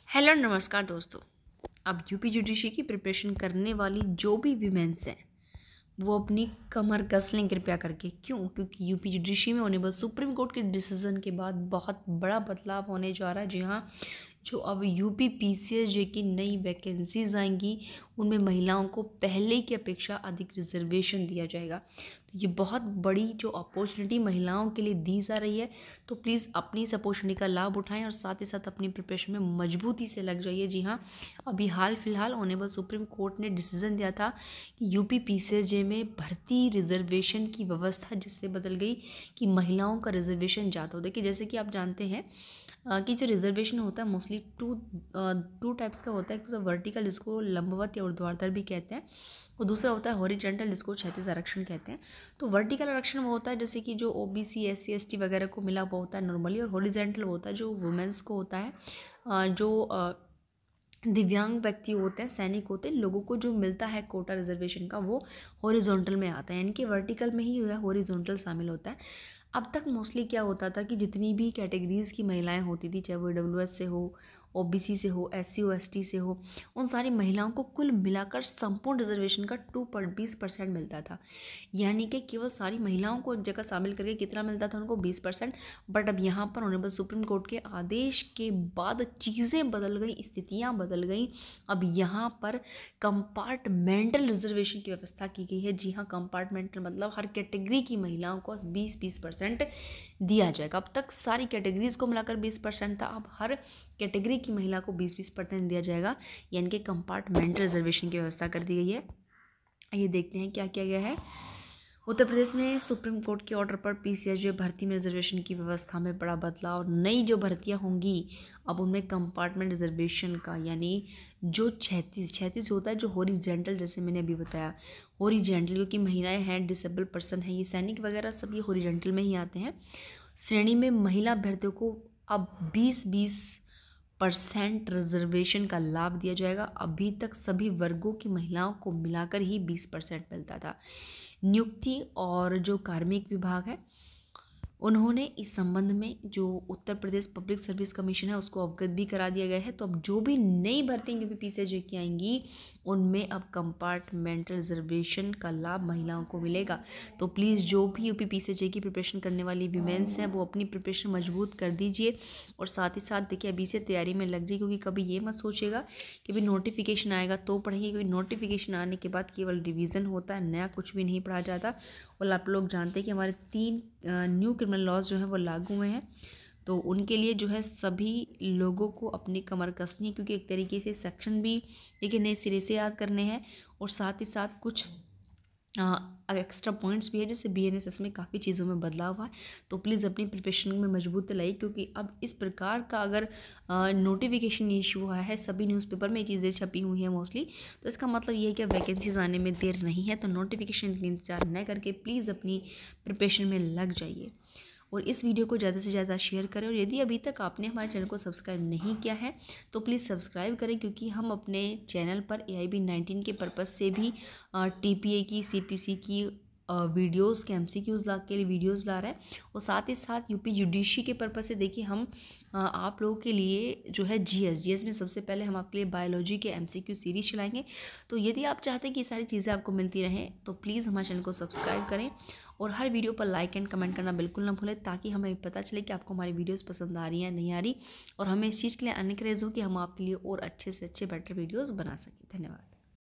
Hello नमस्कार दोस्तों। अब यूपी जुडिशरी की प्रिपरेशन करने वाली जो भी वीमेंस हैं वो अपनी कमर कस लें कृपया करके। क्यों? क्योंकि यूपी जुडिशरी में ऑनरेबल सुप्रीम कोर्ट के डिसीजन के बाद बहुत बड़ा बदलाव होने जा रहा है। जी हाँ, जो अब यूपी पीसीएसजे की नई वैकेंसीज आएंगी उनमें महिलाओं को पहले की अपेक्षा अधिक रिजर्वेशन दिया जाएगा। तो ये बहुत बड़ी जो अपॉर्चुनिटी महिलाओं के लिए दी जा रही है, तो प्लीज़ अपनी इस अपॉर्चुनिटी का लाभ उठाएं और साथ ही साथ अपनी प्रिपरेशन में मजबूती से लग जाइए। जी हाँ, अभी हाल फिलहाल ऑनरेबल सुप्रीम कोर्ट ने डिसीजन दिया था कि यूपी पीसीएसजे में भर्ती रिजर्वेशन की व्यवस्था जिससे बदल गई कि महिलाओं का रिजर्वेशन ज़्यादा हो। देखिए, जैसे कि आप जानते हैं कि जो रिजर्वेशन होता है मोस्टली टू टाइप्स का होता है। एक तो वर्टिकल जिसको लंबवत या ऊर्ध्वाधर भी कहते हैं, और दूसरा होता है हॉरिजॉन्टल जिसको क्षैतिज आरक्षण कहते हैं। तो वर्टिकल आरक्षण वो होता है जैसे कि जो ओबीसी एससी एसटी वगैरह को मिला वो होता है नॉर्मली, और हॉरिजॉन्टल वो होता है जो वुमेंस को होता है, जो दिव्यांग व्यक्ति होते हैं, सैनिक होते हैं, लोगों को जो मिलता है कोटा रिजर्वेशन का वो हॉरिजॉन्टल में आता है, यानी कि वर्टिकल में ही जो है हॉरिजॉन्टल शामिल होता है। अब तक मोस्टली क्या होता था कि जितनी भी कैटेगरीज़ की महिलाएं होती थी, चाहे वो ईडब्ल्यूएस से हो, ओबीसी से हो, एससी एसटी से हो, उन सारी महिलाओं को कुल मिलाकर संपूर्ण रिजर्वेशन का 20% मिलता था। यानी कि केवल सारी महिलाओं को एक जगह शामिल करके कितना मिलता था उनको 20%। बट अब यहाँ पर ऑनरेबल सुप्रीम कोर्ट के आदेश के बाद चीज़ें बदल गई, स्थितियाँ बदल गई। अब यहाँ पर कंपार्टमेंटल रिजर्वेशन की व्यवस्था की गई है। जी हाँ, कंपार्टमेंटल मतलब हर कैटेगरी की महिलाओं को 20% दिया जाएगा। अब तक सारी कैटेगरीज को मिलाकर 20% था, अब हर कैटेगरी की महिला को 20% दिया जाएगा, यानी कि कंपार्टमेंटल रिजर्वेशन की व्यवस्था कर दी गई है। ये देखते हैं क्या किया गया है। उत्तर प्रदेश में सुप्रीम कोर्ट के ऑर्डर पर पीसीएसजे भर्ती में रिजर्वेशन की व्यवस्था में बड़ा बदलाव। नई जो भर्तियां होंगी अब उनमें कंपार्टमेंट रिजर्वेशन का, यानी जो 36 होता है जो हॉरिजॉन्टल, जैसे मैंने अभी बताया हॉरिजॉन्टल, क्योंकि महिलाएं हैं, डिसेबल पर्सन है, ये सैनिक वगैरह सब ये हॉरिजॉन्टल में ही आते हैं। श्रेणी में महिला अभ्यर्थियों को अब 20% रिजर्वेशन का लाभ दिया जाएगा। अभी तक सभी वर्गों की महिलाओं को मिलाकर ही 20% मिलता था। नियुक्ति और जो कार्मिक विभाग है उन्होंने इस संबंध में जो Uttar Pradesh public service commission है उसको अवगत भी करा दिया गया है। तो अब जो भी नई भर्ती यूपी पीसीएसजे की आएंगी उनमें अब कंपार्टमेंटल रिजर्वेशन का लाभ महिलाओं को मिलेगा। तो प्लीज़ जो भी यूपी पीसीएसजे की प्रिपरेशन करने वाली वीमेंस हैं वो अपनी प्रिपरेशन मजबूत कर दीजिए, और साथ ही साथ देखिए अभी से तैयारी में लग जाइए, क्योंकि कभी ये मत सोचिएगा कि भाई नोटिफिकेशन आएगा तो पढ़ेंगे, क्योंकि नोटिफिकेशन आने के बाद केवल रिवीजन होता है, नया कुछ भी नहीं पढ़ा जाता। और आप लोग जानते हैं कि हमारे 3 न्यू क्रिमिनल लॉज जो हैं वो लागू हुए हैं, तो उनके लिए जो है सभी लोगों को अपनी कमर कसनी है, क्योंकि एक तरीके से सेक्शन भी देखिए नए सिरे से याद करने हैं, और साथ ही साथ कुछ एक्स्ट्रा पॉइंट्स भी है, जैसे बीएनएसएस में काफ़ी चीज़ों में बदलाव हुआ है। तो प्लीज़ अपनी प्रिपरेशन में मजबूत लाइए, क्योंकि अब इस प्रकार का अगर नोटिफिकेशन इशू हुआ है, सभी न्यूज़पेपर में ये चीज़ें छपी हुई हैं मोस्टली, तो इसका मतलब ये है कि वैकेंसीज आने में देर नहीं है। तो नोटिफिकेशन का इंतजार न करके प्लीज़ अपनी प्रिपरेशन में लग जाइए, और इस वीडियो को ज़्यादा से ज़्यादा शेयर करें। और यदि अभी तक आपने हमारे चैनल को सब्सक्राइब नहीं किया है तो प्लीज़ सब्सक्राइब करें, क्योंकि हम अपने चैनल पर AIB-19 के पर्पज़ से भी TPA की, CPC की वीडियोस के MCQs के लिए वीडियोस ला रहे हैं, और साथ ही साथ यूपी जुडिशरी के पर्पज़ से देखिए हम आप लोगों के लिए जो है जीएस में सबसे पहले हम आपके लिए बायोलॉजी के MCQ सीरीज चलाएंगे। तो यदि आप चाहते हैं कि ये सारी चीज़ें आपको मिलती रहें तो प्लीज़ हमारे चैनल को सब्सक्राइब करें, और हर वीडियो पर लाइक एंड कमेंट करना बिल्कुल ना भूलें, ताकि हमें पता चले कि आपको हमारी वीडियोस पसंद आ रही हैं नहीं आ रही, और हमें इस चीज़ के लिए अनकरेज हो कि हम आपके लिए और अच्छे से अच्छे बेटर वीडियोस बना सकें। धन्यवाद।